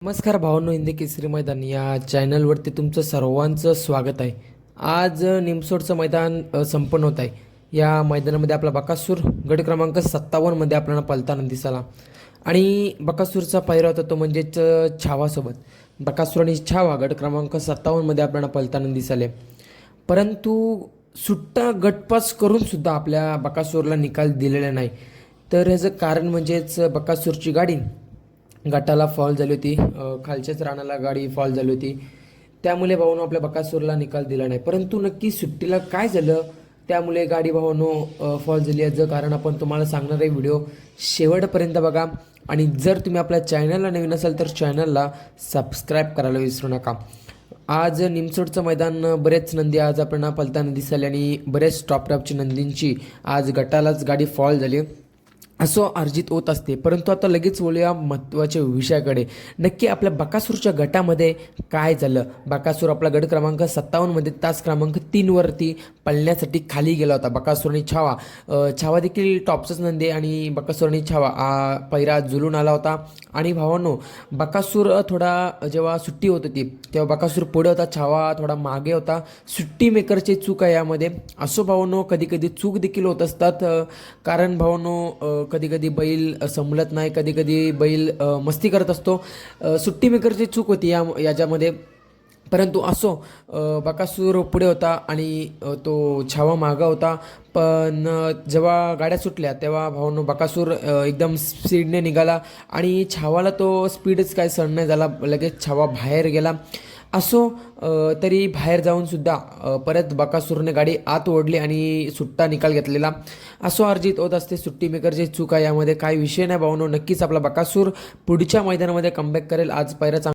नमस्कार भावांनो, हिंदी केसरी मैदान या चॅनलवरती तुमचं सर्वांचं स्वागत आहे. आज निमसोडचं मैदान संपन्न होत आहे. या मैदानामध्ये आपला बकासूर गट क्रमांक 57मध्ये आपल्याला पलताना दिसला आणि बकासूरचा पायरा होता तो म्हणजेच छावासोबत. बकासूर आणि छावा गट क्रमांक 57मध्ये आपल्याला पलताना दिसले, परंतु सुट्टा गटपास करूनसुद्धा आपल्या बकासूरला निकाल दिलेला नाही. तर ह्याचं कारण म्हणजेच बकासूरची गाडी गटाला फॉल झाली होती, खालच्याच रानाला गाडी फॉल झाली होती. त्यामुळे भावानो आपल्या बकासूरला निकाल दिला नाही. परंतु नक्की सुट्टीला काय झालं त्यामुळे गाडी भावानो फॉल झाली याचं कारण आपण तुम्हाला सांगणार आहे. व्हिडिओ शेवटपर्यंत बघा आणि जर तुम्ही आपल्या चॅनलला नवीन असाल तर चॅनलला सबस्क्राईब करायला विसरू नका. आज निमसोडचं मैदान बरेच नंदी आज आपल्याला पलताना दिसले आणि बरेच टॉपची नंदींची आज गटालाच गाडी फॉल झाली. असो अर्जित होत असते, परंतु आता लगेच बोलूया महत्त्वाच्या विषयाकडे. नक्की आपल्या बकासूरच्या गटामध्ये काय झालं. बकासूर आपला गट क्रमांक 57मध्ये तास क्रमांक 3वरती पळण्यासाठी खाली गेला होता. बकासूर आणि छावा, छावा देखील टॉपचाच नंदी आणि बकासूर आणि छावा पैरा जुलून आला होता. आणि भावांनो बकासूर थोडा जेव्हा सुट्टी होत होती तेव्हा बकासूर पुढे होता, छावा थोडा मागे होता. सुट्टी मेकरची चूक आहे यामध्ये. असो भावांनो कधी कधी चूक देखील होत असतात, कारण भावांनो कधी कधी बैल संभलत नाही, कधी कधी बैल मस्ती करत असतो. सुट्टी मेकरची चूक होती याच्यामध्ये. परंतु असो बकासूर पुढे होता आणि तो छावा मागा होता. पण जेव्हा गाड्या सुटल्या तेव्हा भावांनो बकासूर एकदम स्पीडने निघाला आणि छावाला तो स्पीडच काय सहन नाही झाला, लगेच छावा बाहेर गेला. असो तरी बाहेर जाऊनसुद्धा परत बकासूरने गाडी आत ओढली आणि सुट्टा निकाल घेतलेला. असो अर्जित होत असते, सुट्टी मेकरची चूक आहे यामध्ये, काही विषय नाही भावांनो. नक्कीच आपला बकासूर पुढच्या मैदानामध्ये कमबॅक करेल. आज पायरा